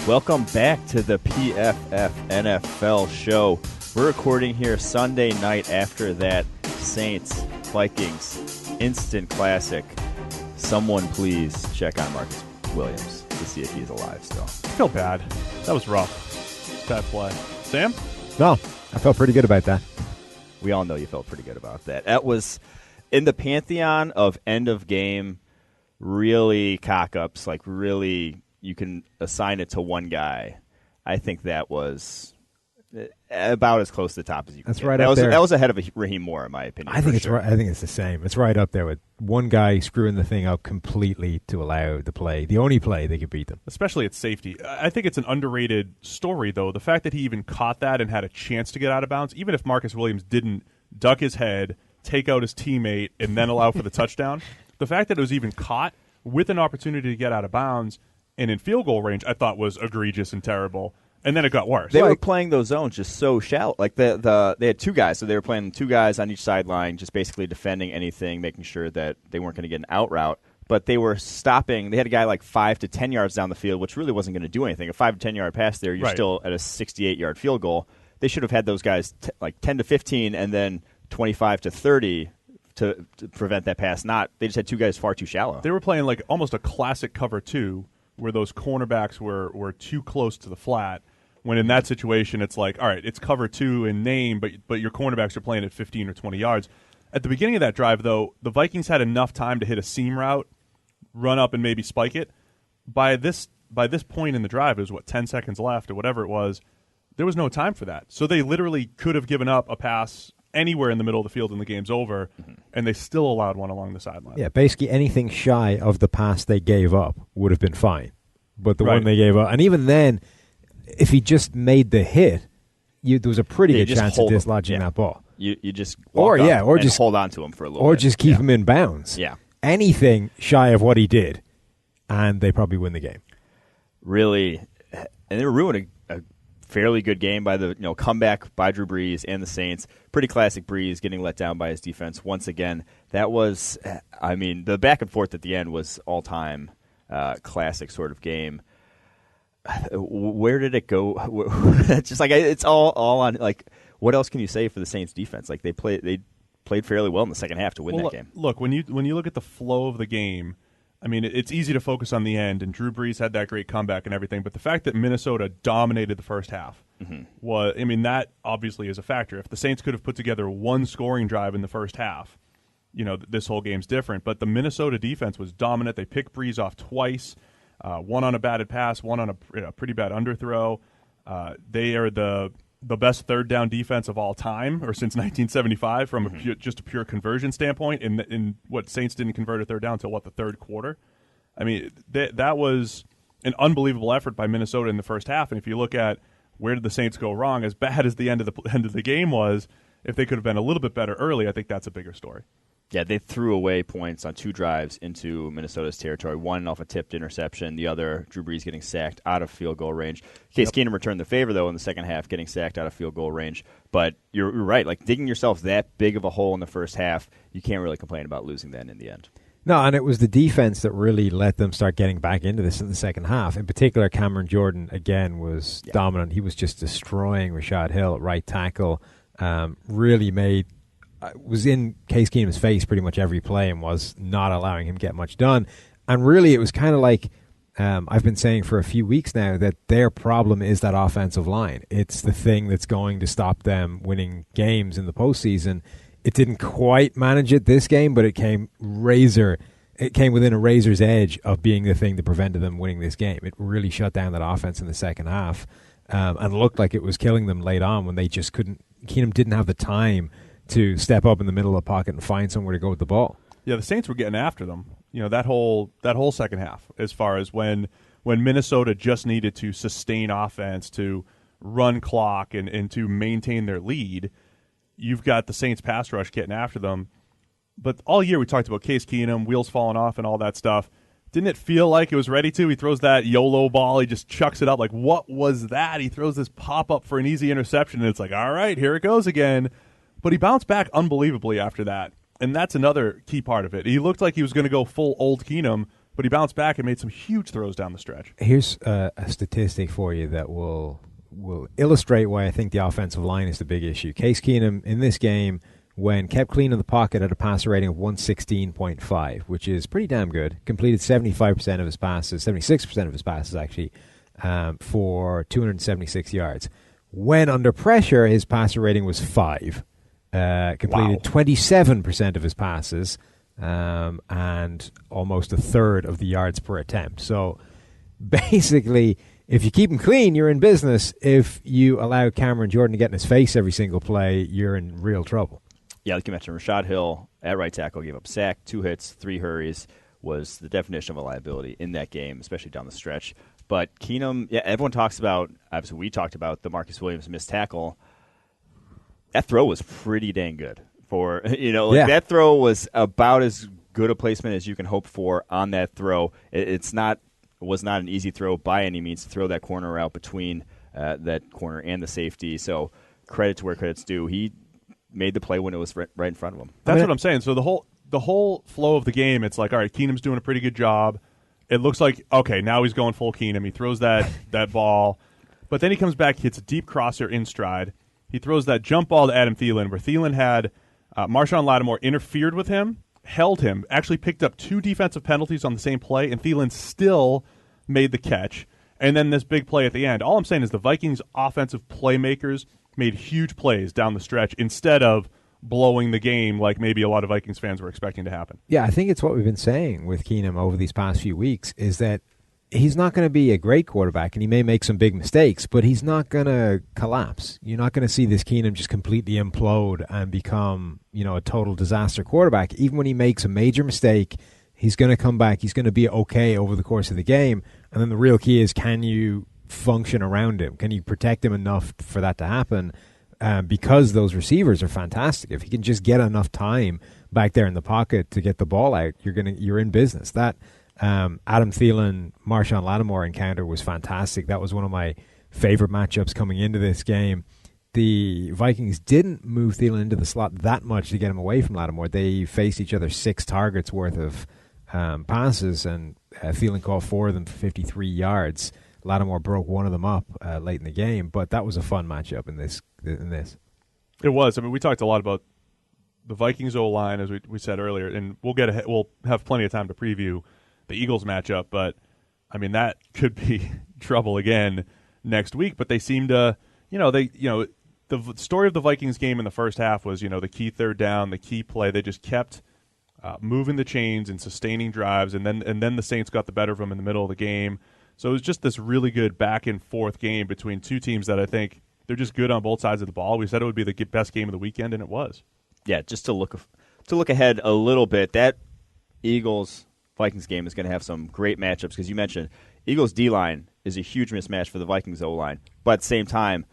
Welcome back to the PFF NFL show. We're recording here Sunday night after that Saints-Vikings instant classic. Someone please check on Marcus Williams to see if he's alive still. I feel bad. That was rough. Bad play. Sam? No, I felt pretty good about that. We all know you felt pretty good about that. That was in the pantheon of end-of-game really cock-ups, like really you can assign it to one guy. I think that was about as close to the top as you can That's get. right up there. That was ahead of Raheem Moore, in my opinion. I think it's sure. right. I think it's the same. It's right up there with one guy screwing the thing up completely to allow the play, the only play they could beat them. Especially at safety. I think it's an underrated story, though. The fact that he even caught that and had a chance to get out of bounds, even if Marcus Williams didn't duck his head, take out his teammate, and then allow for the touchdown, the fact that it was even caught with an opportunity to get out of bounds and in field goal range, I thought was egregious and terrible. And then it got worse. They were playing those zones just so shallow. Like they had two guys, so they were playing two guys on each sideline, just basically defending anything, making sure that they weren't going to get an out route. But they were stopping. They had a guy like 5 to 10 yards down the field, which really wasn't going to do anything. A 5 to 10 yard pass there, you're still at a 68-yard field goal. They should have had those guys like 10 to 15 and then 25 to 30 to prevent that pass. They just had two guys far too shallow. They were playing like almost a classic cover two, where those cornerbacks were too close to the flat, when in that situation it's like, all right, it's cover two in name, but your cornerbacks are playing at 15 or 20 yards. At the beginning of that drive, though, the Vikings had enough time to hit a seam route, run up and maybe spike it. By this point in the drive, it was, 10 seconds left or whatever it was, there was no time for that. So they literally could have given up a pass anywhere in the middle of the field and the game's over, and they still allowed one along the sideline. Yeah, basically anything shy of the pass they gave up would have been fine. But the one they gave up, and even then, if he just made the hit, there was a pretty good chance of dislodging that ball. You just walk up and just hold on to him for a little bit. Or just keep him in bounds. Yeah. Anything shy of what he did, and they probably win the game. Really, and they were ruining a fairly good game by the comeback by Drew Brees and the Saints. Pretty classic Brees getting let down by his defense once again. That was, the back and forth at the end was all-time classic sort of game. Where did it go? It's just like it's all on. Like, what else can you say for the Saints defense? Like they played fairly well in the second half to win that game. Look, when you look at the flow of the game, it's easy to focus on the end, and Drew Brees had that great comeback and everything. But the fact that Minnesota dominated the first half was, that obviously is a factor. If the Saints could have put together one scoring drive in the first half, this whole game's different. But the Minnesota defense was dominant. They picked Brees off twice. One on a batted pass, one on a pretty bad underthrow. They are the best third down defense of all time, or since 1975, from just a pure conversion standpoint. In what Saints didn't convert a third down until the third quarter. That was an unbelievable effort by Minnesota in the first half. And if you look at where did the Saints go wrong, as bad as the end of the game was, if they could have been a little bit better early, I think that's a bigger story. Yeah, they threw away points on two drives into Minnesota's territory. One off a tipped interception, the other, Drew Brees getting sacked out of field goal range. Case Keenum returned the favor, though, in the second half, getting sacked out of field goal range. But you're right. Like, digging yourself that big of a hole in the first half, you can't really complain about losing then in the end. No, and it was the defense that really let them start getting back into this in the second half. In particular, Cameron Jordan, again, was dominant. He was just destroying Rashad Hill at right tackle. Really was in Case Keenum's face pretty much every play and was not allowing him to get much done. And really, it was kind of like I've been saying for a few weeks now that their problem is that offensive line. It's the thing that's going to stop them winning games in the postseason. It didn't quite manage it this game, but it came within a razor's edge of being the thing that prevented them winning this game. It really shut down that offense in the second half and looked like it was killing them late on when they just couldn't. Keenum didn't have the time to step up in the middle of the pocket and find somewhere to go with the ball. Yeah, the Saints were getting after them. That whole second half, as far as when Minnesota just needed to sustain offense, to run clock, and to maintain their lead, you've got the Saints pass rush getting after them. But all year we talked about Case Keenum, wheels falling off and all that stuff. Didn't it feel like it was ready to? He throws that YOLO ball. He just chucks it up. Like, what was that? He throws this pop-up for an easy interception, and it's like, all right, here it goes again. But he bounced back unbelievably after that. And that's another key part of it. He looked like he was going to go full old Keenum, but he bounced back and made some huge throws down the stretch. Here's a statistic for you that will illustrate why I think the offensive line is the big issue. Case Keenum in this game, when kept clean in the pocket, had a passer rating of 116.5, which is pretty damn good. Completed 75% of his passes, 76% of his passes actually, for 276 yards. When under pressure, his passer rating was 5. Completed 27% of his passes, and almost a third of the yards per attempt. So basically, if you keep him clean, you're in business. If you allow Cameron Jordan to get in his face every single play, you're in real trouble. Yeah, like you mentioned, Rashad Hill at right tackle gave up sack, 2 hits, 3 hurries, was the definition of a liability in that game, especially down the stretch. But Keenum, yeah, everyone talks about, obviously we talked about the Marcus Williams missed tackle. That throw was pretty dang good. That throw was about as good a placement as you can hope for on that throw. It was not an easy throw by any means to throw that corner out between that corner and the safety. So credit to where credit's due. He made the play when it was right in front of him. That's what I'm saying. So the whole flow of the game, it's like, all right, Keenum's doing a pretty good job. It looks like, okay, now he's going full Keenum. He throws that ball, but then he comes back, hits a deep crosser in stride. He throws that jump ball to Adam Thielen, where Thielen had Marshawn Lattimore interfered with him, held him, actually picked up 2 defensive penalties on the same play, and Thielen still made the catch. And then this big play at the end. All I'm saying is the Vikings' offensive playmakers made huge plays down the stretch instead of blowing the game like maybe a lot of Vikings fans were expecting to happen. Yeah, I think it's what we've been saying with Keenum over these past few weeks is that he's not going to be a great quarterback, and he may make some big mistakes, but he's not going to collapse. You're not going to see this Keenum just completely implode and become, a total disaster quarterback. Even when he makes a major mistake, he's going to come back. He's going to be okay over the course of the game. And then the real key is, can you function around him? Can you protect him enough for that to happen? Because those receivers are fantastic. If he can just get enough time back there in the pocket to get the ball out, you're in business. That Adam Thielen, Marshawn Lattimore encounter was fantastic. That was one of my favorite matchups coming into this game. The Vikings didn't move Thielen into the slot that much to get him away from Lattimore. They faced each other 6 targets worth of passes, and Thielen caught 4 of them for 53 yards. Lattimore broke one of them up late in the game, but that was a fun matchup in this. It was. I mean, we talked a lot about the Vikings O-line, as we said earlier, and we'll have plenty of time to preview the Eagles matchup, but I mean that could be trouble again next week. But they seem to, the story of the Vikings game in the first half was, the key third down, the key play. They just kept moving the chains and sustaining drives, and then the Saints got the better of them in the middle of the game. So it was just this really good back and forth game between two teams that I think they're just good on both sides of the ball. We said it would be the best game of the weekend, and it was. Yeah, just to look ahead a little bit, that Eagles-Vikings game is going to have some great matchups because you mentioned Eagles' D-line is a huge mismatch for the Vikings' O-line. But at the same time,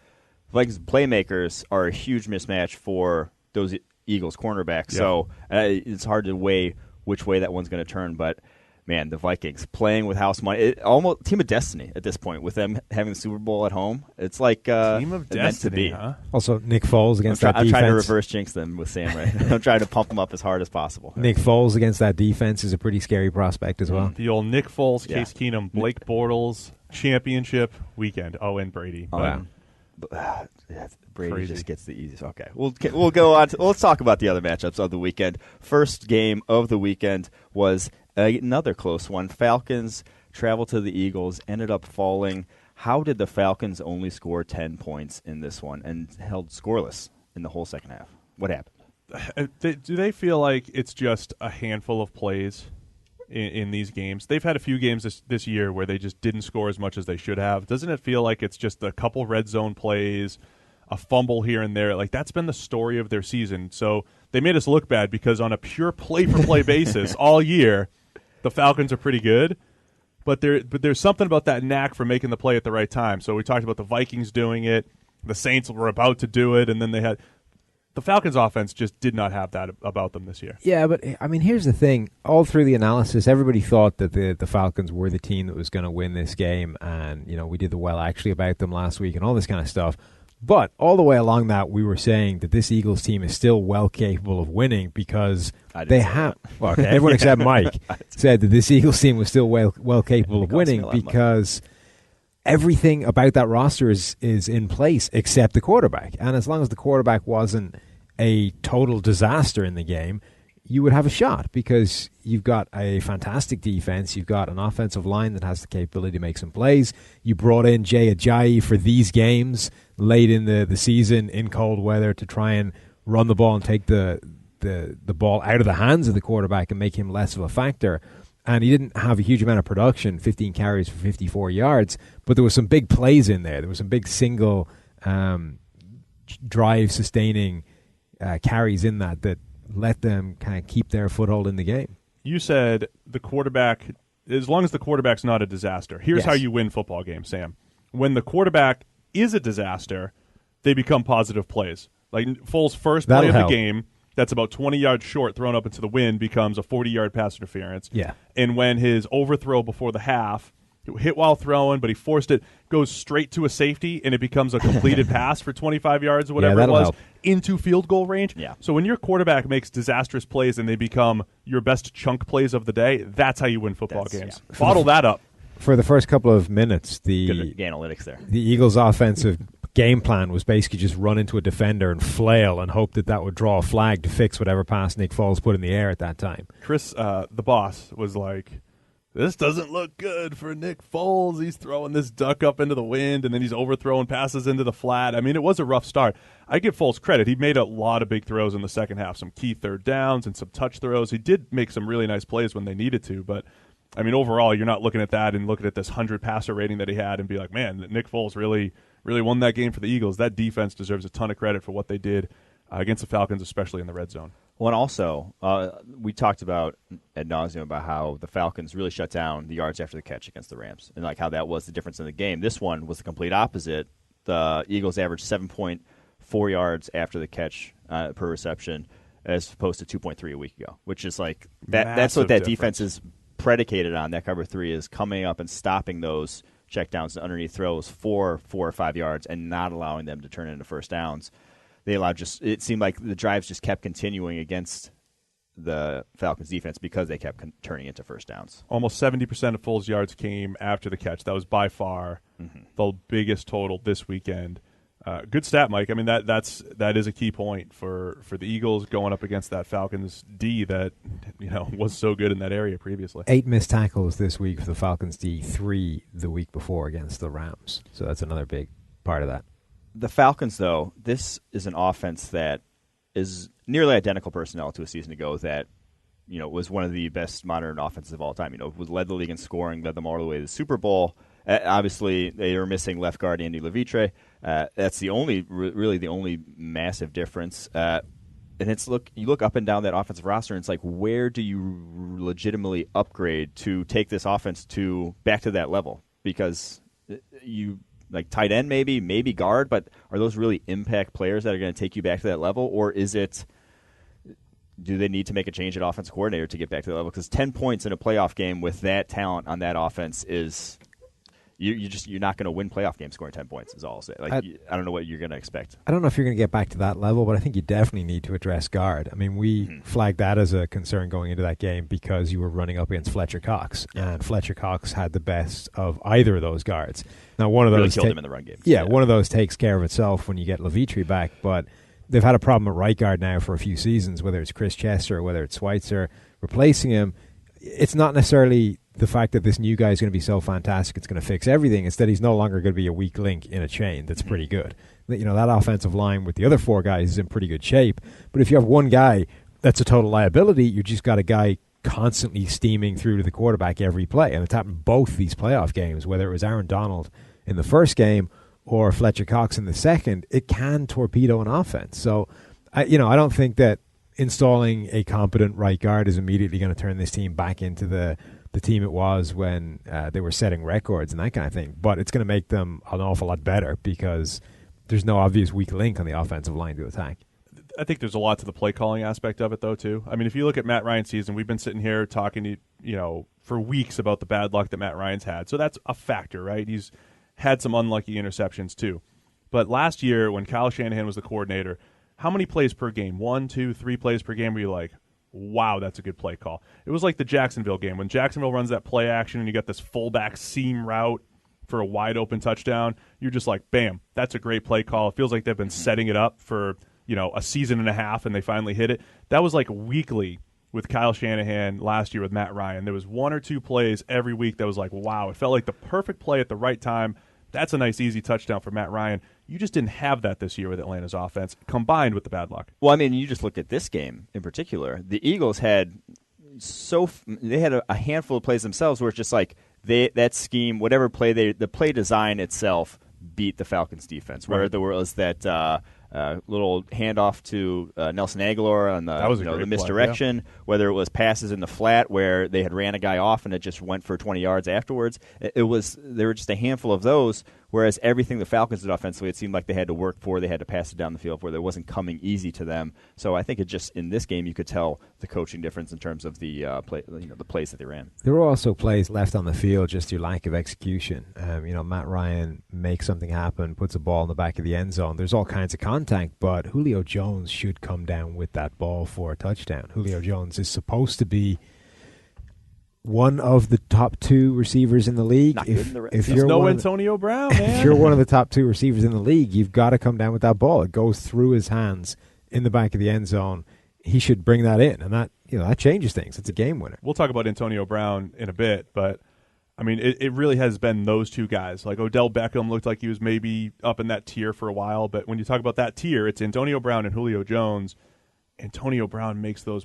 Vikings playmakers are a huge mismatch for those Eagles cornerbacks. Yeah. So it's hard to weigh which way that one's going to turn, but man, the Vikings playing with house money, almost team of destiny at this point with them having the Super Bowl at home. It's like team of destiny, meant to be. Huh? Also, Nick Foles against that defense. I'm trying to reverse jinx them with Sam, right? I'm trying to pump them up as hard as possible. Nick Foles against that defense is a pretty scary prospect as well. The old Nick Foles, Case Keenum, Blake Bortles championship weekend. Oh, and Brady. Brady Crazy. Just gets the easiest. Okay, we'll go on. Let's talk about the other matchups of the weekend. First game of the weekend was another close one. Falcons traveled to the Eagles, ended up falling. How did the Falcons only score 10 points in this one and held scoreless in the whole second half? What happened? Do they feel like it's just a handful of plays in these games? They've had a few games this year where they just didn't score as much as they should have. Doesn't it feel like it's just a couple red zone plays, a fumble here and there? Like, that's been the story of their season. So they made us look bad because on a pure play-for-play basis all year, the Falcons are pretty good. But there's something about that knack for making the play at the right time. So we talked about the Vikings doing it. The Saints were about to do it, and then they had – the Falcons' offense just did not have that about them this year. Yeah, but, I mean, here's the thing. All through the analysis, everybody thought that the Falcons were the team that was going to win this game, and, we did the well actually about them last week and all this kind of stuff. But all the way along that, we were saying that this Eagles team is still well capable of winning because they have. Well, okay, everyone except Mike said that this Eagles team was still well capable of winning because everything about that roster is in place except the quarterback. And as long as the quarterback wasn't a total disaster in the game, you would have a shot because you've got a fantastic defense. You've got an offensive line that has the capability to make some plays. You brought in Jay Ajayi for these games late in the season in cold weather to try and run the ball and take the ball out of the hands of the quarterback and make him less of a factor. And he didn't have a huge amount of production, 15 carries for 54 yards, but there was some big plays in there. There was some big single drive-sustaining carries in that let them kind of keep their foothold in the game. You said the quarterback, as long as the quarterback's not a disaster. Here's how you win football games, Sam. When the quarterback is a disaster, they become positive plays. Like Foles' first play of the game, that's about 20 yards short, thrown up into the wind, becomes a 40-yard pass interference. Yeah. And when his overthrow before the half, hit while throwing, but he forced it, goes straight to a safety, and it becomes a completed pass for 25 yards or whatever it was, into field goal range. Yeah. So when your quarterback makes disastrous plays and they become your best chunk plays of the day, that's how you win football games. Yeah. Bottle that up. For the first couple of minutes, Good analytics there. The Eagles' offensive game plan was basically just run into a defender and flail and hope that would draw a flag to fix whatever pass Nick Foles put in the air at that time. Chris, the boss, was like, this doesn't look good for Nick Foles. He's throwing this duck up into the wind, and then he's overthrowing passes into the flat. I mean, it was a rough start. I give Foles credit. He made a lot of big throws in the second half, some key third downs and some touch throws. He did make some really nice plays when they needed to, but I mean, overall, you're not looking at that and looking at this 100 passer rating that he had and be like, man, Nick Foles really won that game for the Eagles. That defense deserves a ton of credit for what they did against the Falcons, especially in the red zone. Well, and also, we talked about ad nauseum about how the Falcons really shut down the yards after the catch against the Rams and like how that was the difference in the game. This one was the complete opposite. The Eagles averaged 7.4 yards after the catch per reception as opposed to 2.3 a week ago, which is like that's what that defense is predicated on. That cover 3 is coming up and stopping those checkdowns and underneath throws for 4 or 5 yards and not allowing them to turn into first downs. It seemed like the drives just kept continuing against the Falcons defense because they kept turning into first downs. Almost 70% of Foles' yards came after the catch. That was by far the biggest total this weekend. Good stat, Mike. I mean, that is a key point for the Eagles going up against that Falcons D that was so good in that area previously. 8 missed tackles this week for the Falcons D, 3 the week before against the Rams. So that's another big part of that. The Falcons, though, this is an offense that is nearly identical personnel to a season ago that was one of the best modern offenses of all time. Was led the league in scoring, led them all the way to the Super Bowl. Obviously, they were missing left guard Andy Levitre. That's really the only massive difference. And you look up and down that offensive roster, and it's like, where do you legitimately upgrade to take this offense back to that level? Because you like tight end, maybe guard, but are those really impact players that are going to take you back to that level, or do they need to make a change at offensive coordinator to get back to that level? Because 10 points in a playoff game with that talent on that offense is you're not going to win playoff games scoring 10 points is all I'll say. I don't know what you're going to expect. I don't know if you're going to get back to that level, but I think you definitely need to address guard. I mean, we flagged that as a concern going into that game because you were running up against Fletcher Cox, and Fletcher Cox had the best of either of those guards. Now, one of those really killed him in the run game. Yeah, one of those takes care of itself when you get Levitre back, but they've had a problem at right guard now for a few seasons, whether it's Chris Chester or whether it's Schweitzer replacing him. It's not necessarily the fact that this new guy is going to be so fantastic it's going to fix everything. Instead, he's no longer going to be a weak link in a chain that's pretty good. That offensive line with the other 4 guys is in pretty good shape. But if you have one guy that's a total liability, you just got a guy constantly steaming through to the quarterback every play. And it's happened both these playoff games, whether it was Aaron Donald in the first game or Fletcher Cox in the second. It can torpedo an offense. So, I don't think that installing a competent right guard is immediately going to turn this team back into the team it was when they were setting records and that kind of thing. But it's going to make them an awful lot better because there's no obvious weak link on the offensive line to attack. I think there's a lot to the play calling aspect of it, though, too. I mean, if you look at Matt Ryan's season, we've been sitting here talking for weeks about the bad luck that Matt Ryan's had. So that's a factor, right? He's had some unlucky interceptions, too. But last year, when Kyle Shanahan was the coordinator, how many plays per game? 1, 2, 3 plays per game where you're like, wow, that's a good play call. It was like the Jacksonville game. When Jacksonville runs that play action and you got this fullback seam route for a wide-open touchdown, you're just like, bam, that's a great play call. It feels like they've been setting it up for, a season and a half, and they finally hit it. That was like weekly with Kyle Shanahan last year with Matt Ryan. There was 1 or 2 plays every week that was like, wow, it felt like the perfect play at the right time. That's a nice, easy touchdown for Matt Ryan. You just didn't have that this year with Atlanta's offense, combined with the bad luck. Well, I mean, you just look at this game in particular. The Eagles had a handful of plays themselves where it's just like that scheme, whatever play the play design itself beat the Falcons defense. Where there was that little handoff to Nelson Aguilar on the misdirection, whether it was passes in the flat where they had ran a guy off and it just went for 20 yards afterwards. There were just a handful of those, whereas everything the Falcons did offensively, it seemed like they had to work for, they had to pass it down the field where it wasn't coming easy to them. So I think it just, in this game, you could tell the coaching difference in terms of the the plays that they ran. There were also plays left on the field just through lack of execution. Matt Ryan makes something happen, puts a ball in the back of the end zone. There's all kinds of contact, but Julio Jones should come down with that ball for a touchdown. Julio Jones is supposed to be one of the top 2 receivers in the league. If you're no Antonio Brown, man. If you're one of the top 2 receivers in the league, you've got to come down with that ball. It goes through his hands in the back of the end zone. He should bring that in, and that changes things. It's a game winner. We'll talk about Antonio Brown in a bit, but I mean, it really has been those 2 guys. Like Odell Beckham looked like he was maybe up in that tier for a while, but when you talk about that tier, it's Antonio Brown and Julio Jones. Antonio Brown makes those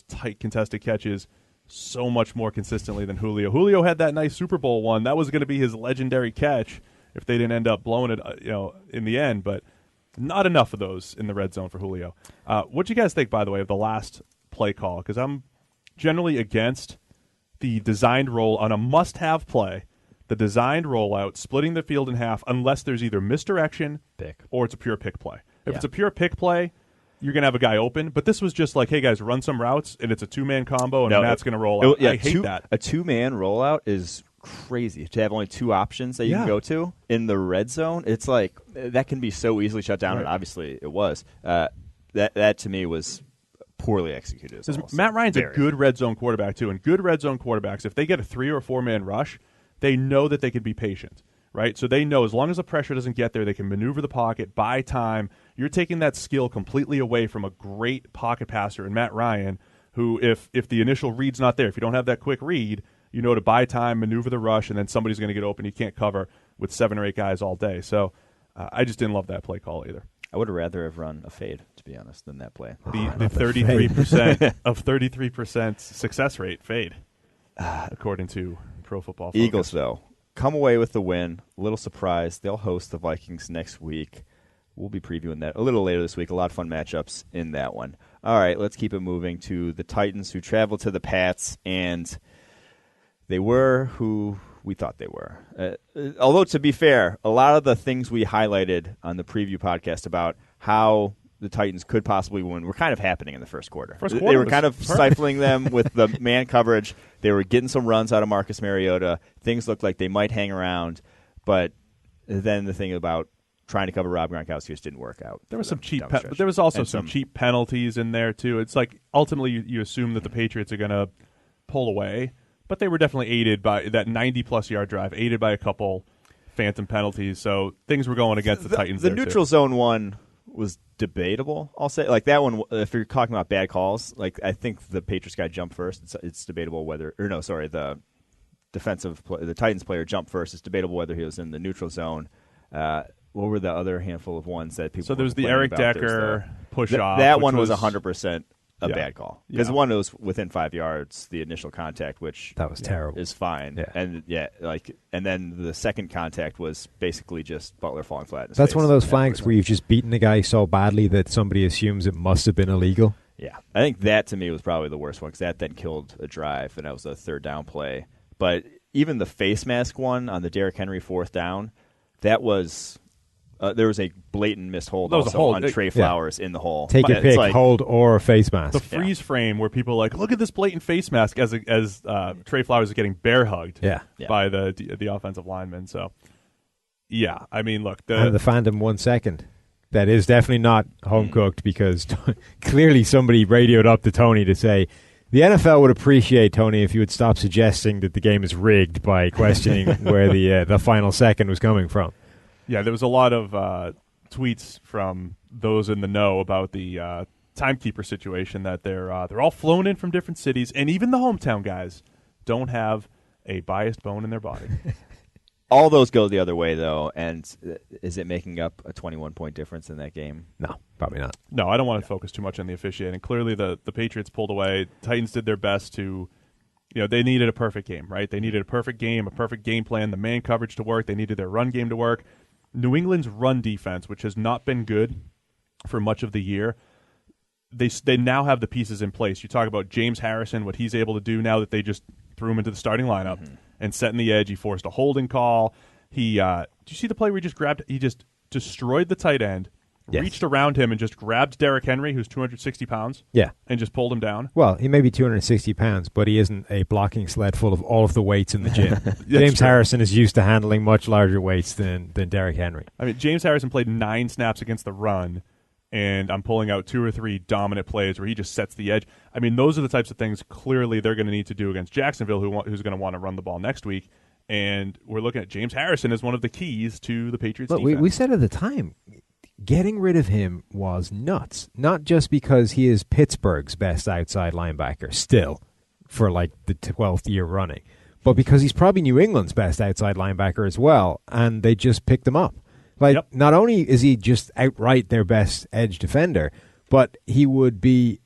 tight contested catches so much more consistently than Julio. Julio had that nice Super Bowl one. That was going to be his legendary catch if they didn't end up blowing it, in the end, but not enough of those in the red zone for Julio. What do you guys think, by the way, of the last play call? Because I'm generally against the designed roll on a must-have play, the designed rollout, splitting the field in half, unless there's either misdirection or it's a pure pick play. If it's a pure pick play, you're going to have a guy open. But this was just like, hey, guys, run some routes, and it's a 2-man combo, and Matt's going to roll out. I hate that. A 2-man rollout is crazy. To have only 2 options that you can go to in the red zone, it's like that can be so easily shut down, and obviously it was. That to me was poorly executed. Matt Ryan's a good red zone quarterback, too, and good red zone quarterbacks, if they get a 3 or 4-man rush, they know that they can be patient. Right, so they know as long as the pressure doesn't get there, they can maneuver the pocket, buy time. You're taking that skill completely away from a great pocket passer in Matt Ryan, who, if the initial read's not there, if you don't have that quick read, you know to buy time, maneuver the rush, and then somebody's going to get open. You can't cover with 7 or 8 guys all day. So I just didn't love that play call either. I would have rather have run a fade, to be honest, than that play. The 33% of 33% success rate fade, according to Pro Football Focus. Eagles, though, come away with the win. A little surprised. They'll host the Vikings next week. We'll be previewing that a little later this week. A lot of fun matchups in that one. All right, let's keep it moving to the Titans, who traveled to the Pats, and they were who we thought they were. Although, to be fair, a lot of the things we highlighted on the preview podcast about how the Titans could possibly win were kind of happening in the first quarter. They were kind of stifling them with the man coverage. They were getting some runs out of Marcus Mariota. Things looked like they might hang around, but then the thing about trying to cover Rob Gronkowski just didn't work out. There was some cheap, but there was also some cheap penalties in there too. It's like ultimately you assume that the Patriots are going to pull away, but they were definitely aided by that 90-plus yard drive, aided by a couple phantom penalties. So things were going against the Titans. The neutral zone one was debatable, I'll say. Like that one, if you're talking about bad calls, like I think the Patriots guy jumped first. It's debatable whether, the the Titans player jumped first. It's debatable whether he was in the neutral zone. What were the other handful of ones that people? So there was the Eric Decker push off. That one was 100% a bad call because one was within 5 yards, the initial contact, which that was terrible, is fine. And and then the second contact was basically just Butler falling flat in his That's face. one of those flags where you've just beaten the guy so badly that somebody assumes it must have been illegal. Yeah, I think that to me was probably the worst one because that then killed a drive, and that was a third down play. But even the face mask one on the Derrick Henry fourth down, that was. There was a blatant missed hold on Trey Flowers in the hole. Take your pick, hold or face mask. The freeze frame where people are like, look at this blatant face mask as Trey Flowers is getting bear hugged by the offensive lineman. So, Yeah, I mean, look, and the fandom 1 second. That is definitely not home cooked because clearly somebody radioed up to Tony to say, the NFL would appreciate, Tony, if you would stop suggesting that the game is rigged by questioning where the final second was coming from. Yeah, there was a lot of tweets from those in the know about the timekeeper situation, that they're all flown in from different cities, and even the hometown guys don't have a biased bone in their body. All those go the other way, though, and is it making up a 21-point difference in that game? No, probably not. No, I don't want to focus too much on the officiating. Clearly, the Patriots pulled away. Titans did their best to, they needed a perfect game, right? They needed a perfect game plan, the man coverage to work. They needed their run game to work. New England's run defense, which has not been good for much of the year, they now have the pieces in place. You talk about James Harrison, what he's able to do now that they just threw him into the starting lineup and setting the edge. He forced a holding call. Did you see the play where he just destroyed the tight end, reached around him and just grabbed Derrick Henry, who's 260 pounds, and just pulled him down? Well, he may be 260 pounds, but he isn't a blocking sled full of all of the weights in the gym. James Harrison is used to handling much larger weights than Derrick Henry. I mean, James Harrison played 9 snaps against the run, and I'm pulling out 2 or 3 dominant plays where he just sets the edge. I mean, those are the types of things clearly they're going to need to do against Jacksonville, who's going to want to run the ball next week. And we're looking at James Harrison as one of the keys to the Patriots defense. We said at the time, getting rid of him was nuts. Not just because he is Pittsburgh's best outside linebacker still for like the 12th year running, but because he's probably New England's best outside linebacker as well, and they just picked him up. Not only is he just outright their best edge defender, but he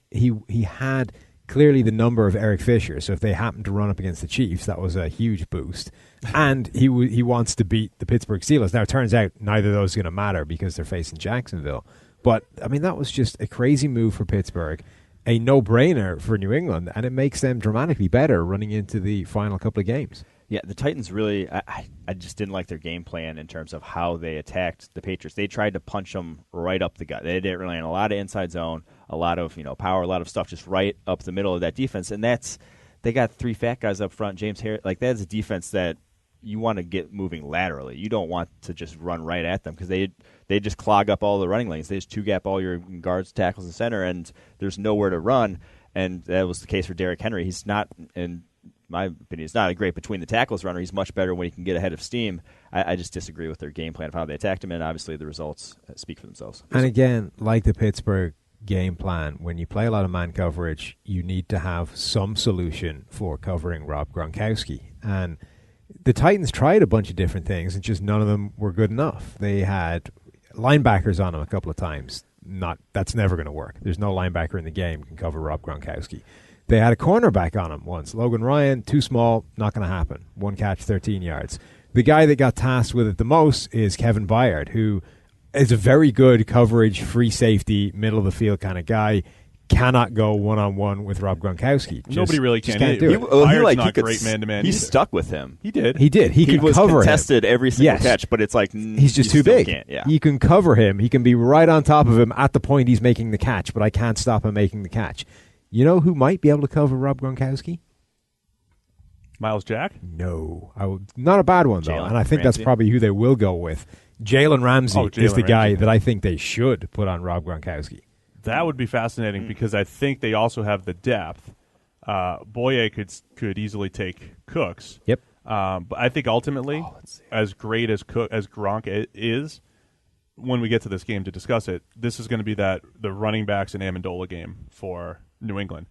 had clearly the number of Eric Fisher. So if they happened to run up against the Chiefs, that was a huge boost. And he wants to beat the Pittsburgh Steelers. Now, it turns out neither of those are going to matter because they're facing Jacksonville. But, I mean, that was just a crazy move for Pittsburgh, a no-brainer for New England, and it makes them dramatically better running into the final couple of games. Yeah, the Titans really, I just didn't like their game plan in terms of how they attacked the Patriots. They tried to punch them right up the gut. They did rely on a lot of inside zone, a lot of power, a lot of stuff just right up the middle of that defense. And they got 3 fat guys up front. James Harris, that's a defense that you want to get moving laterally. You don't want to just run right at them because they just clog up all the running lanes. They just two-gap all your guards, tackles, and center, and there's nowhere to run. And that was the case for Derrick Henry. He's not, in my opinion, he's not a great between the tackles runner. He's much better when he can get ahead of steam. I just disagree with their game plan of how they attacked him, and obviously the results speak for themselves. And again, like the Pittsburgh game plan, when you play a lot of man coverage, you need to have some solution for covering Rob Gronkowski. And the Titans tried a bunch of different things, and just none of them were good enough. They had linebackers on him a couple of times. That's never going to work. There's no linebacker in the game who can cover Rob Gronkowski. They had a cornerback on him once. Logan Ryan, too small, not going to happen. 1 catch, 13 yards. The guy that got tasked with it the most is Kevin Byard, who is a very good coverage, free safety, middle of the field kind of guy. Cannot go one-on-one with Rob Gronkowski. Nobody really can. Can't do it. Byard's not great man-to-man. He's stuck with him. He did. He could was cover contested him. every single catch, but it's like he's just too big. You can cover him. He can be right on top of him at the point he's making the catch, but I can't stop him making the catch. You know who might be able to cover Rob Gronkowski? Miles Jack? No. Not a bad one, though. Jalen and I think Ramsey? that's probably who they will go with. Jalen Ramsey is the guy that I think they should put on Rob Gronkowski. That would be fascinating because I think they also have the depth. Boye could easily take Cooks. Yep. But I think ultimately, as great as Gronk is, when we get to this game to discuss it, this is going to be the running backs and Amendola game for New England.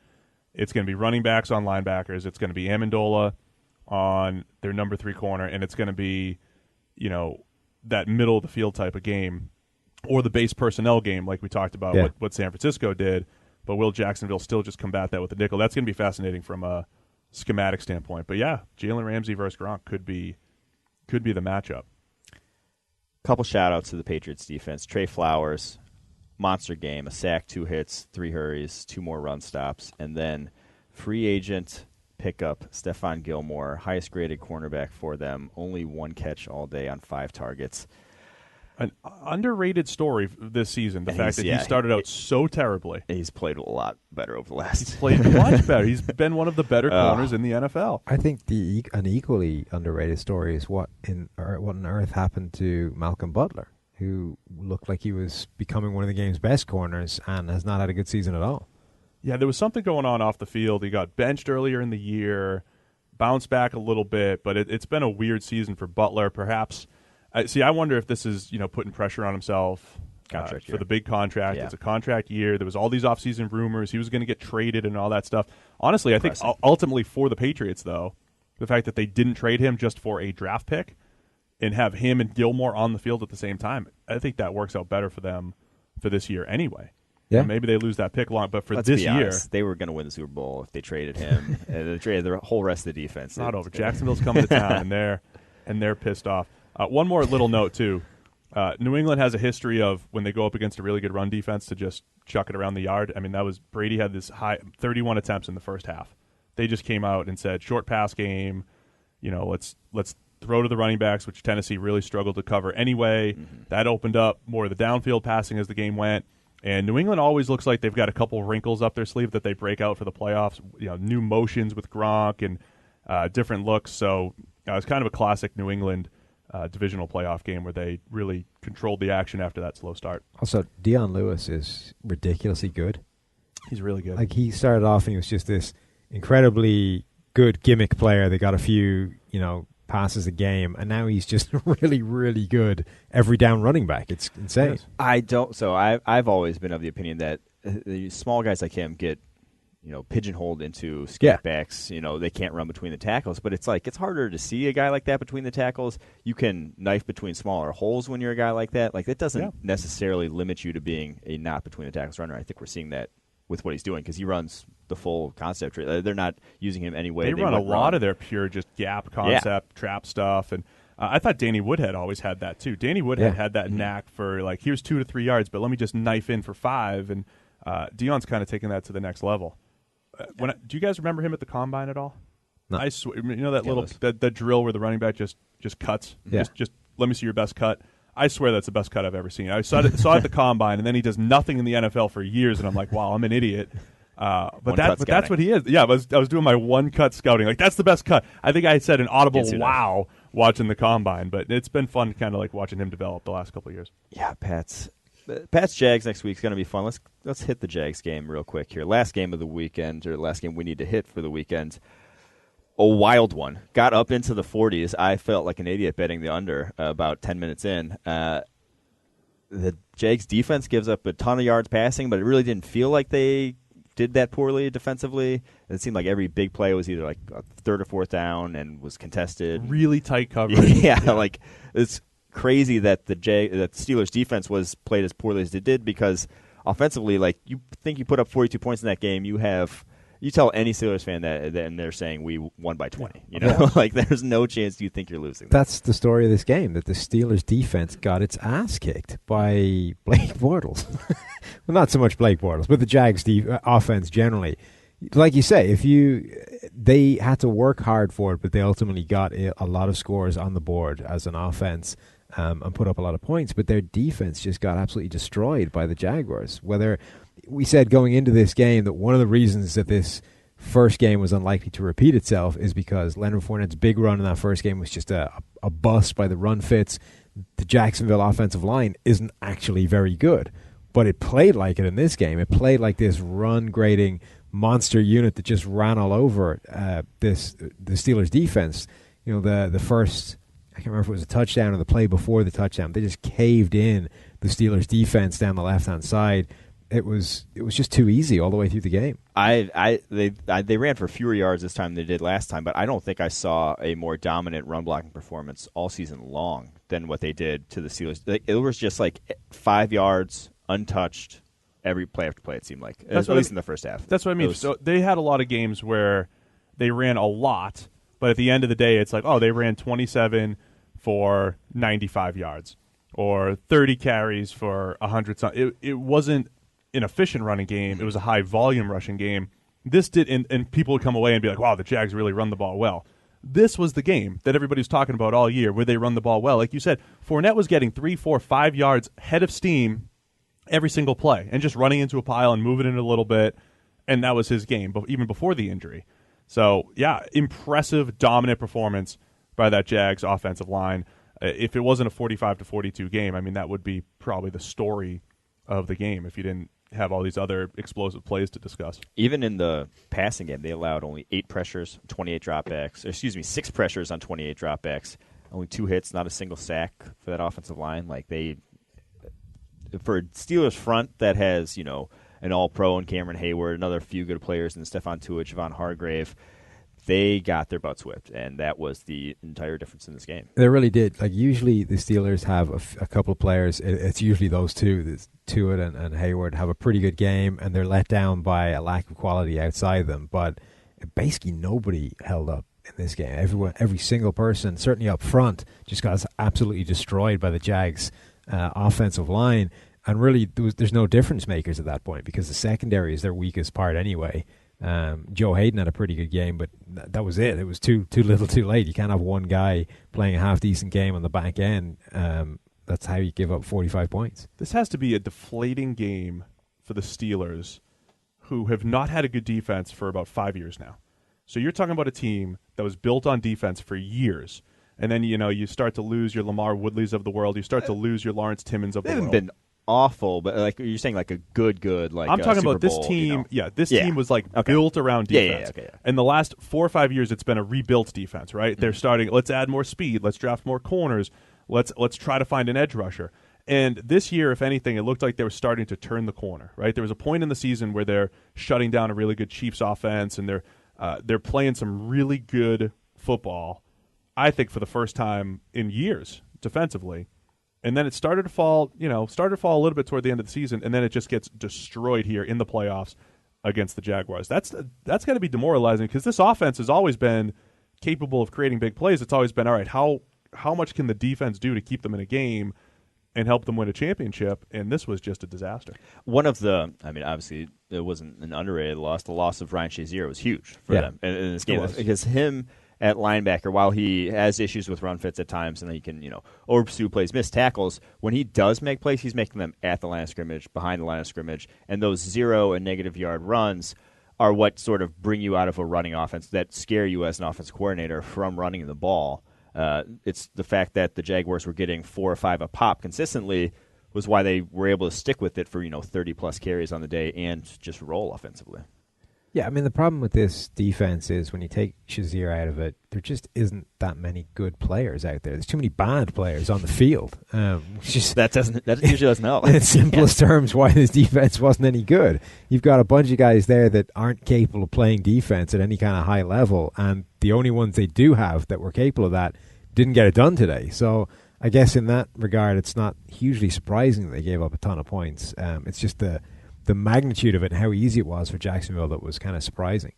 It's going to be running backs on linebackers. It's going to be Amendola on their number 3 corner, and it's going to be, that middle of the field type of game, or the base personnel game, like we talked about what San Francisco did. But will Jacksonville still just combat that with the nickel? That's going to be fascinating from a schematic standpoint. But yeah, Jalen Ramsey versus Gronk could be the matchup. Couple shout-outs to the Patriots defense. Trey Flowers, monster game, a sack, 2 hits, 3 hurries, 2 more run stops, and then free agent pickup Stephon Gilmore, highest graded cornerback for them, only 1 catch all day on 5 targets. An underrated story this season, the And fact that he started out so terribly. He's played a lot better over the last. He's played much better. He's been one of the better corners in the NFL. I think an equally underrated story is what on earth happened to Malcolm Butler, who looked like he was becoming one of the game's best corners and has not had a good season at all. Yeah, there was something going on off the field. He got benched earlier in the year, bounced back a little bit, but it's been a weird season for Butler. Perhaps, I wonder if this is putting pressure on himself for the big contract. Yeah. It's a contract year. There was all these offseason rumors. He was going to get traded and all that stuff. Honestly, I think ultimately for the Patriots, though, the fact that they didn't trade him just for a draft pick and have him and Gilmore on the field at the same time, I think that works out better for them for this year anyway. Yeah. Maybe they lose that pick long, but for Let's this be year, honest, they were going to win the Super Bowl if they traded him. And they traded the whole rest of the defense. it's not over. Jacksonville's coming to town, and they're pissed off. One more little note too. New England has a history of when they go up against a really good run defense to just chuck it around the yard. I mean, Brady had this high 31 attempts in the first half. They just came out and said short pass game. Let's throw to the running backs, which Tennessee really struggled to cover anyway. Mm-hmm. That opened up more of the downfield passing as the game went. And New England always looks like they've got a couple wrinkles up their sleeve that they break out for the playoffs. New motions with Gronk and different looks. So it's kind of a classic New England divisional playoff game where they really controlled the action after that slow start. Also, Deion Lewis is ridiculously good. He's really good. Like, he started off and he was just this incredibly good gimmick player. They got a few, passes a game, and now he's just really, really good every down running back. It's insane. Yes. I've always been of the opinion that the small guys like him get pigeonholed into skate backs. They can't run between the tackles, but it's harder to see a guy like that between the tackles. You can knife between smaller holes when you're a guy like that. Like, that doesn't necessarily limit you to being a not between the tackles runner. I think we're seeing that with what he's doing because he runs the full concept. They're not using him any way. They run a lot of their pure just gap concept, trap stuff, and I thought Danny Woodhead always had that too. Danny Woodhead had that knack for here's 2 to 3 yards, but let me just knife in for 5, and Deion's kind of taking that to the next level. Do you guys remember him at the combine at all? No. I swear, that little that drill where the running back just cuts. Yeah. Just let me see your best cut. I swear that's the best cut I've ever seen. I saw it at the combine, and then he does nothing in the NFL for years, and I'm like, wow, I'm an idiot. But that's what he is. Yeah, I was doing my one cut scouting. Like, that's the best cut. I think I said an audible wow watching the combine, but it's been fun kind of like watching him develop the last couple of years. Yeah, Pat's Jags next week is going to be fun. Let's hit the Jags game real quick here. Last game of the weekend, or last game we need to hit for the weekend. A wild one. Got up into the 40s. I felt like an idiot betting the under about 10 minutes in. The Jags defense gives up a ton of yards passing, but it really didn't feel like they did that poorly defensively. It seemed like every big play was either like a third or fourth down and was contested. Really tight coverage. Yeah, like it's crazy that the Steelers defense was played as poorly as it did because offensively, like, you think you put up 42 points in that game, you tell any Steelers fan that and they're saying we won by 20. Like, there's no chance you think you're losing. That's the story of this game, that the Steelers defense got its ass kicked by Blake Bortles. Well, not so much Blake Bortles, but the Jags offense generally. Like you say, they had to work hard for it, but they ultimately got a lot of scores on the board as an offense and put up a lot of points. But their defense just got absolutely destroyed by the Jaguars. Whether we said going into this game that one of the reasons that this first game was unlikely to repeat itself is because Leonard Fournette's big run in that first game was just a bust by the run fits. The Jacksonville offensive line isn't actually very good, but it played like it in this game. It played like this run-grading monster unit that just ran all over the Steelers defense. The first, I can't remember if it was a touchdown or the play before the touchdown. They just caved in the Steelers defense down the left-hand side. It was just too easy all the way through the game. They ran for fewer yards this time than they did last time, but I don't think I saw a more dominant run blocking performance all season long than what they did to the Steelers. It was just like 5 yards, untouched, every play after play, it seemed like. At least in the first half. That's what I mean. So they had a lot of games where they ran a lot, but at the end of the day, it's like, they ran 27 for 95 yards or 30 carries for 100 something. It wasn't an efficient running game. It was a high volume rushing game. This did, and people would come away and be like, wow, the Jags really run the ball well. this was the game that everybody's talking about all year, where they run the ball well. Like you said, Fournette was getting 3, 4, 5 yards head of steam every single play and just running into a pile and moving it a little bit, and that was his game, even before the injury. So, yeah, impressive, dominant performance by that Jags offensive line. If it wasn't a 45-42 game, I mean, that would be probably the story of the game if you didn't have all these other explosive plays to discuss. Even in the passing game, they allowed only 8 pressures, 28 dropbacks. 6 pressures on 28 dropbacks, only 2 hits, not a single sack for that offensive line. Like for a Steelers front that has, an all-pro and Cameron Hayward, another few good players, and Stephon Tuitt, Javon Hargrave, they got their butts whipped, and that was the entire difference in this game. They really did. Like, usually the Steelers have a couple of players. It's usually those two, Tuitt and Hayward, have a pretty good game, and they're let down by a lack of quality outside them. But basically nobody held up in this game. Every single person, certainly up front, just got absolutely destroyed by the Jags' offensive line. And really, there's no difference makers at that point because the secondary is their weakest part anyway. Joe Hayden had a pretty good game, but that was it. It was too little too late. You can't have one guy playing a half-decent game on the back end. That's how you give up 45 points. This has to be a deflating game for the Steelers, who have not had a good defense for about 5 years now. So you're talking about a team that was built on defense for years, and then you start to lose your Lamar Woodleys of the world. You start to lose your Lawrence Timmons of the world. They haven't been awful, but like you're saying, like a good like I'm talking Super about this Bowl, team. Yeah, this team was like built around defense. Okay. In the last 4 or 5 years, it's been a rebuilt defense. Right? They're starting. Let's add more speed. Let's draft more corners. Let's try to find an edge rusher. And this year, if anything, it looked like they were starting to turn the corner. Right? There was a point in the season where they're shutting down a really good Chiefs offense, and they're playing some really good football. I think for the first time in years defensively. And then it started to fall a little bit toward the end of the season, and then it just gets destroyed here in the playoffs against the Jaguars. That's got to be demoralizing because this offense has always been capable of creating big plays. It's always been, all right, how much can the defense do to keep them in a game and help them win a championship? And this was just a disaster. Obviously, it wasn't an underrated loss. The loss of Ryan Shazier was huge for them in this game because him at linebacker, while he has issues with run fits at times and he can, over-pursue plays, miss tackles, when he does make plays, he's making them at the line of scrimmage, behind the line of scrimmage, and those 0 and negative yard runs are what sort of bring you out of a running offense, that scare you as an offense coordinator from running the ball. It's the fact that the Jaguars were getting 4 or 5 a pop consistently was why they were able to stick with it for 30-plus carries on the day and just roll offensively. Yeah, I mean, the problem with this defense is when you take Shazier out of it, there just isn't that many good players out there. There's too many bad players on the field. That usually doesn't help. In simplest terms, why this defense wasn't any good. You've got a bunch of guys there that aren't capable of playing defense at any kind of high level, and the only ones they do have that were capable of that didn't get it done today. So I guess in that regard, it's not hugely surprising that they gave up a ton of points. It's just the magnitude of it and how easy it was for Jacksonville that was kind of surprising.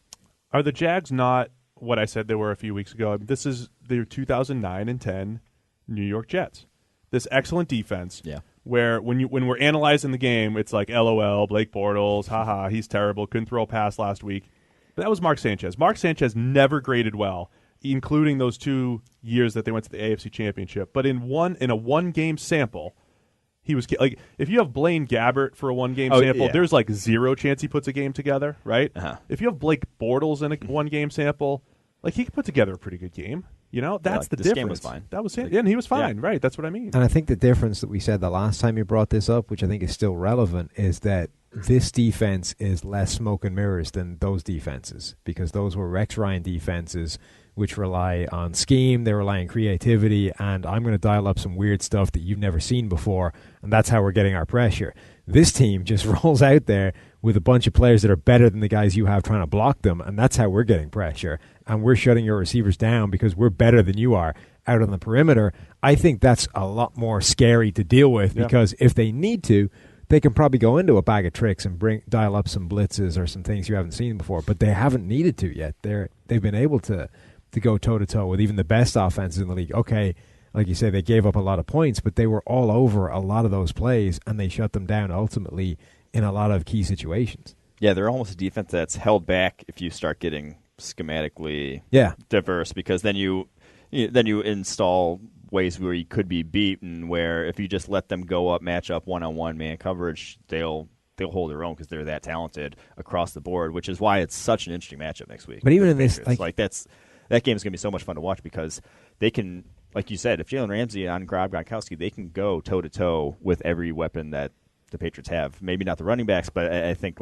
Are the Jags not what I said they were a few weeks ago? This is their 2009 and 10 New York Jets. This excellent defense, where when we're analyzing the game, it's like LOL, Blake Bortles, haha, he's terrible, couldn't throw a pass last week. But that was Mark Sanchez. Mark Sanchez never graded well, including those 2 years that they went to the AFC Championship. But in a one-game sample, he was like, if you have Blaine Gabbert for a one-game sample, there's like 0 chance he puts a game together, right? If you have Blake Bortles in a one-game sample, like he could put together a pretty good game. That's the difference. This game was fine. That was and he was fine, right? That's what I mean. And I think the difference that we said the last time you brought this up, which I think is still relevant, is that this defense is less smoke and mirrors than those defenses, because those were Rex Ryan defenses which rely on scheme, they rely on creativity, and I'm going to dial up some weird stuff that you've never seen before, and that's how we're getting our pressure. This team just rolls out there with a bunch of players that are better than the guys you have trying to block them, and that's how we're getting pressure. And we're shutting your receivers down because we're better than you are out on the perimeter. I think that's a lot more scary to deal with because if they need to, they can probably go into a bag of tricks and dial up some blitzes or some things you haven't seen before, but they haven't needed to yet. They've been able to go toe-to-toe with even the best offenses in the league. Okay, like you say, they gave up a lot of points, but they were all over a lot of those plays, and they shut them down ultimately in a lot of key situations. Yeah, they're almost a defense that's held back if you start getting schematically Yeah. diverse, because then you install ways where you could be beaten, where if you just let them go up, match up one-on-one man coverage, they'll hold their own because they're that talented across the board, which is why it's such an interesting matchup next week. But even with in the this, Patriots. That game is going to be so much fun to watch, because they can, like you said, if Jalen Ramsey on Gronkowski, they can go toe-to-toe with every weapon that the Patriots have. Maybe not the running backs, but I think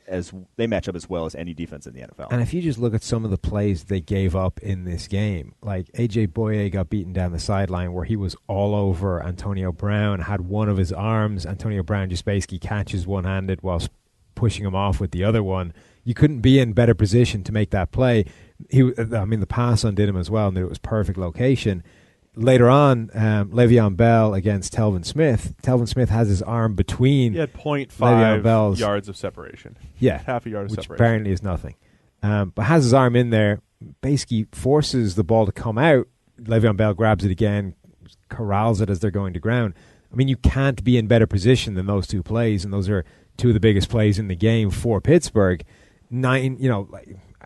as they match up as well as any defense in the NFL. And if you just look at some of the plays they gave up in this game, like A.J. Boye got beaten down the sideline where he was all over Antonio Brown, had one of his arms. Antonio Brown just basically catches one-handed whilst pushing him off with the other one. You couldn't be in better position to make that play. The pass undid him as well, and it was perfect location. Later on, Le'Veon Bell against Telvin Smith. Telvin Smith has his arm between. He had Le'Veon 0.5 Bell's yards of separation. Yeah, half a yard of which separation. apparently is nothing. But has his arm in there, basically forces the ball to come out. Le'Veon Bell grabs it again, corrals it as they're going to ground. I mean, you can't be in better position than those two plays, and those are two of the biggest plays in the game for Pittsburgh.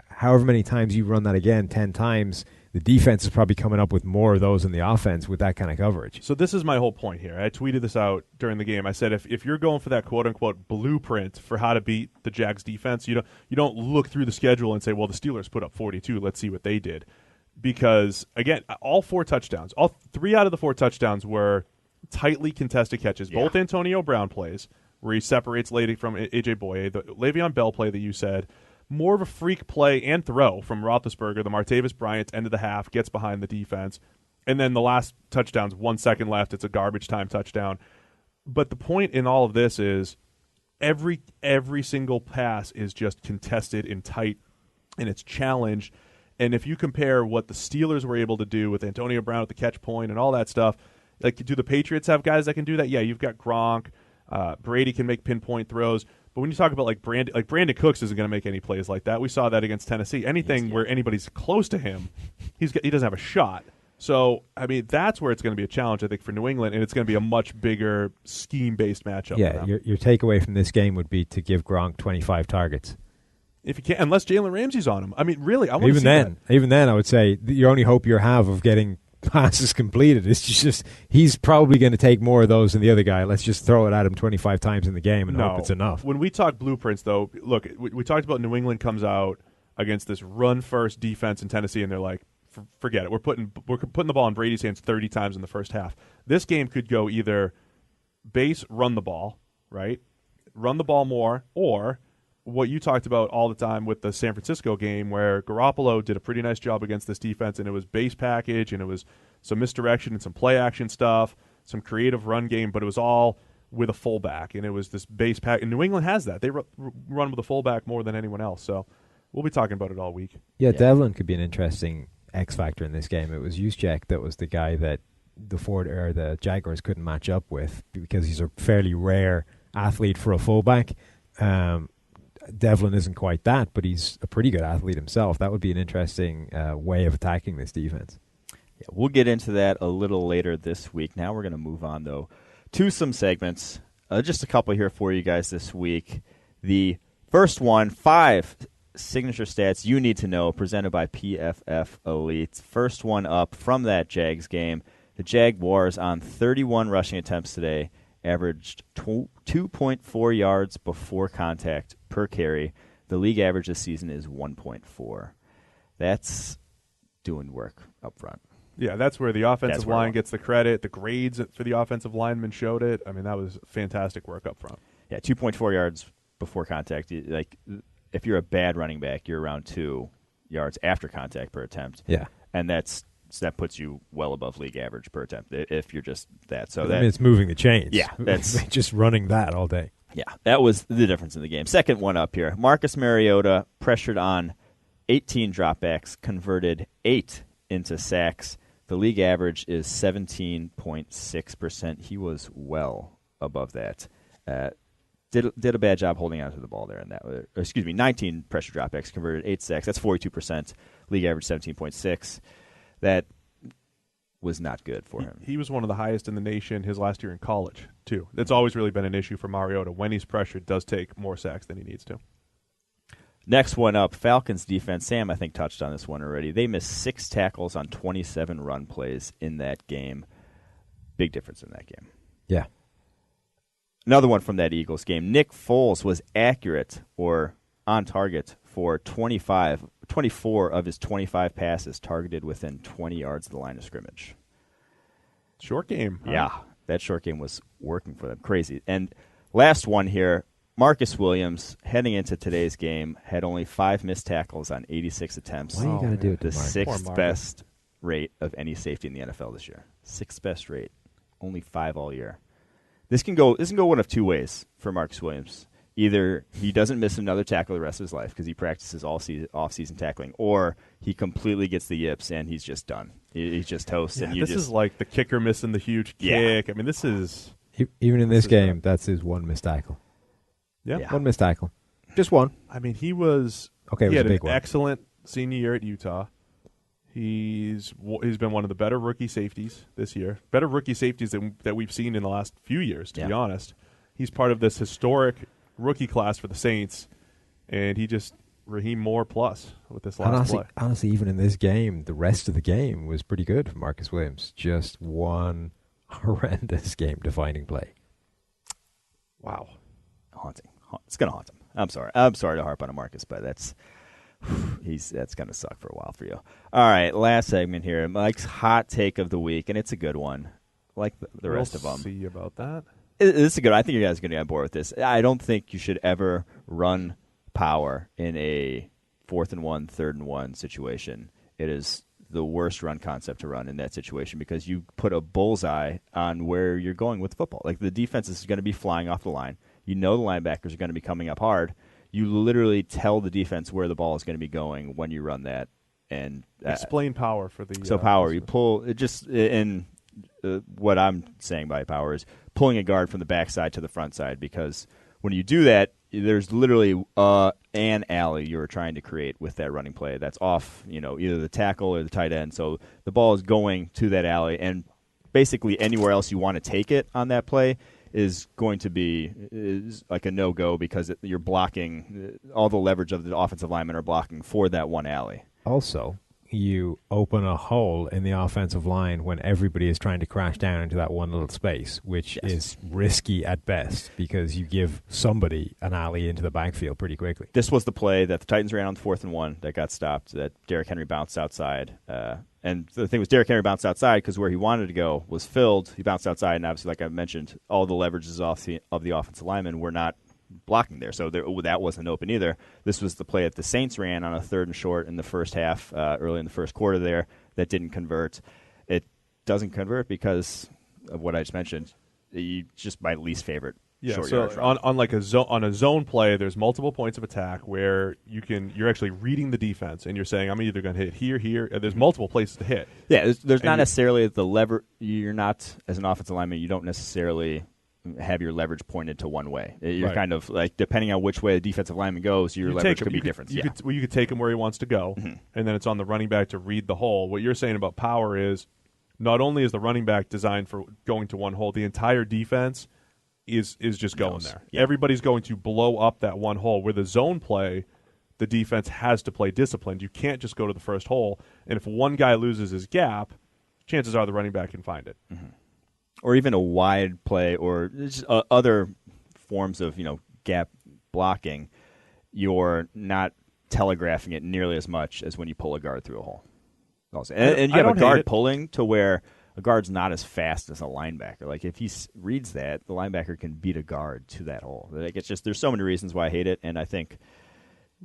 However many times you run that again, 10 times, the defense is probably coming up with more of those than the offense with that kind of coverage. So this is my whole point here. I tweeted this out during the game. I said if you're going for that quote-unquote blueprint for how to beat the Jags defense, you don't look through the schedule and say, well, the Steelers put up 42. Let's see what they did. Because, again, all 4 touchdowns, all 3 out of the 4 touchdowns were tightly contested catches. Yeah. Both Antonio Brown plays, where he separates lady from A.J. Boye, the Le'Veon Bell play that you said, more of a freak play and throw from Roethlisberger, the Martavis Bryant end of the half, gets behind the defense. And then the last touchdown's 1 second left. It's a garbage time touchdown. But the point in all of this is every single pass is just contested and tight, and it's challenged. And if you compare what the Steelers were able to do with Antonio Brown at the catch point and all that stuff, like, do the Patriots have guys that can do that? Yeah, you've got Gronk. Brady can make pinpoint throws. But when you talk about Brandon Cooks isn't going to make any plays like that. We saw that against Tennessee. Anything where anybody's close to him, he doesn't have a shot. So, I mean, that's where it's going to be a challenge, I think, for New England, and it's going to be a much bigger scheme-based matchup. Yeah, your takeaway from this game would be to give Gronk 25 targets. If you can, unless Jalen Ramsey's on him. I mean, really, I want to see that. Even then, I would say your only hope you have of getting passes completed is just he's probably going to take more of those than the other guy. Let's just throw it at him 25 times in the game and hope it's enough. When we talk blueprints, though, look, we talked about New England comes out against this run-first defense in Tennessee, and they're like, forget it. We're putting the ball in Brady's hands 30 times in the first half. This game could go either base, run the ball, right? Run the ball more, or what you talked about all the time with the San Francisco game, where Garoppolo did a pretty nice job against this defense, and it was base package, and it was some misdirection and some play action stuff, some creative run game, but it was all with a fullback, and it was this base pack. And New England has that. They run with a fullback more than anyone else, so we'll be talking about it all week. Yeah, Devlin could be an interesting X factor in this game. It was Juszczyk that was the guy that the Jaguars couldn't match up with because he's a fairly rare athlete for a fullback. Devlin isn't quite that, but he's a pretty good athlete himself. That would be an interesting way of attacking this defense. Yeah, we'll get into that a little later this week. Now we're going to move on, though, to some segments. Just a couple here for you guys this week. The first one, 5 signature stats you need to know, presented by PFF Elite. First one up from that Jags game. The Jaguars on 31 rushing attempts today averaged 2.4 yards before contact per carry. The league average this season is 1.4. That's doing work up front. Yeah, that's where the offensive line gets the credit. The grades for the offensive linemen showed it. I mean, that was fantastic work up front. Yeah, 2.4 yards before contact. Like, if you're a bad running back, you're around 2 yards after contact per attempt. Yeah. And that puts you well above league average per attempt if you're just that. So it's moving the chains. Yeah, that's just running that all day. Yeah, that was the difference in the game. Second one up here. Marcus Mariota pressured on 18 dropbacks, converted 8 into sacks. The league average is 17.6%. He was well above that. Did a bad job holding on to the ball there. 19 pressure dropbacks, converted 8 sacks. That's 42%. League average 17.6. That was not good for him. He was one of the highest in the nation his last year in college, too. That's always really been an issue for Mariota. When he's pressured, does take more sacks than he needs to. Next one up, Falcons defense. Sam, I think, touched on this one already. They missed 6 tackles on 27 run plays in that game. Big difference in that game. Yeah. Another one from that Eagles game. Nick Foles was accurate or on target for 24 of his 25 passes targeted within 20 yards of the line of scrimmage. Short game. Huh? Yeah, that short game was working for them. Crazy. And last one here, Marcus Williams, heading into today's game, had only 5 missed tackles on 86 attempts. Why you got to do it to The Marcus? 6th best rate of any safety in the NFL this year. 6th best rate. Only 5 all year. This can go one of 2 ways for Marcus Williams. Either he doesn't miss another tackle the rest of his life because he practices all off-season tackling, or he completely gets the yips and he's just done. He's just toast. Yeah, and this is like the kicker missing the huge kick. I mean, this is... Even in this game, that's his one missed tackle. Yeah. One missed tackle. Just one. I mean, he was... Okay, he it was had a big an one. excellent senior year at Utah. He's been one of the better rookie safeties this year. Better rookie safeties that we've seen in the last few years, to be honest. He's part of this historic rookie class for the Saints, and he just Raheem Moore plus with this last play. Honestly, even in this game, the rest of the game was pretty good for Marcus Williams. Just one horrendous game-defining play. Wow. Haunting. It's going to haunt him. I'm sorry to harp on a Marcus, but that's going to suck for a while for you. All right, last segment here. Mike's hot take of the week, and it's a good one, like the rest of them. We'll see about that. This is a good one. I think you guys are going to get on board with this. I don't think you should ever run power in a 4th and 1, 3rd and 1 situation. It is the worst run concept to run in that situation because you put a bullseye on where you're going with football. Like the defense is going to be flying off the line. You know the linebackers are going to be coming up hard. You literally tell the defense where the ball is going to be going when you run that. And explain power for the. So power, you pull it just in. What I'm saying by power is pulling a guard from the backside to the front side, because when you do that, there's literally an alley you're trying to create with that running play that's off, either the tackle or the tight end. So the ball is going to that alley, and basically anywhere else you want to take it on that play is going to be like a no-go because you're blocking. All the leverage of the offensive linemen are blocking for that one alley. Also, you open a hole in the offensive line when everybody is trying to crash down into that one little space, which is risky at best because you give somebody an alley into the backfield pretty quickly. This was the play that the Titans ran on 4th and 1 that got stopped, that Derrick Henry bounced outside. And the thing was, Derrick Henry bounced outside because where he wanted to go was filled. He bounced outside, and obviously, like I mentioned, all the leverages of the offensive linemen were not blocking there, so that wasn't open either. This was the play that the Saints ran on a 3rd and short in the first half, early in the first quarter there, that didn't convert. It doesn't convert because of what I just mentioned. Just my least favorite. Yeah, so on a zone play, there's multiple points of attack where you're actually reading the defense, and you're saying, I'm either going to hit here. There's multiple places to hit. Yeah, there's not necessarily the lever. You're not, as an offensive lineman, you don't necessarily have your leverage pointed to one way. You're kind of like, depending on which way the defensive lineman goes, your leverage could be different. You could take him where he wants to go, and then it's on the running back to read the hole. What you're saying about power is not only is the running back designed for going to one hole, the entire defense is just going there. Yeah. Everybody's going to blow up that one hole. Where the zone play, the defense has to play disciplined. You can't just go to the first hole, and if one guy loses his gap, chances are the running back can find it. Mm-hmm. Or even a wide play, or just, other forms of gap blocking, you're not telegraphing it nearly as much as when you pull a guard through a hole. Also. And you have a guard pulling to where a guard's not as fast as a linebacker. Like if he reads that, the linebacker can beat a guard to that hole. Like it's just, there's so many reasons why I hate it, and I think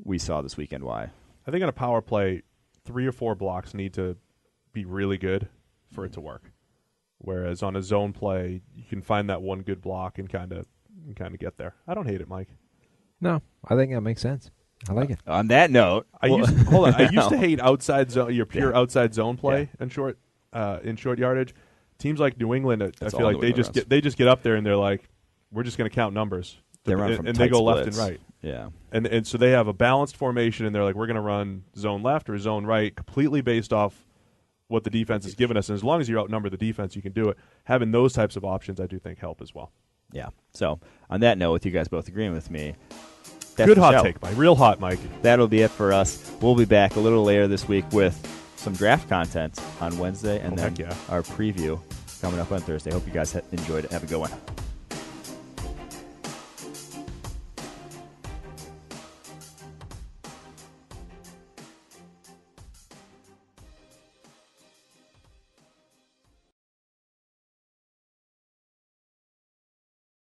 we saw this weekend why. I think on a power play, 3 or 4 blocks need to be really good for it to work. Whereas on a zone play, you can find that one good block and kind of get there. I don't hate it, Mike. No, I think that makes sense. I like it. On that note, I used to hate outside zone, your pure outside zone play in short yardage. Teams like New England, I feel like they just get up there and they're like, we're just going to count numbers. They run from and tight they go splits. left and right. Yeah, and so they have a balanced formation, and they're like, we're going to run zone left or zone right, completely based off what the defense has given us. And as long as you outnumber the defense, you can do it. Having those types of options, I do think, help as well. Yeah. So on that note, with you guys both agreeing with me, Good the hot show. take, Mike. Real hot, Mike. That'll be it for us. We'll be back a little later this week with some draft content on Wednesday and then heck yeah. our preview coming up on Thursday. Hope you guys enjoyed it. Have a good one.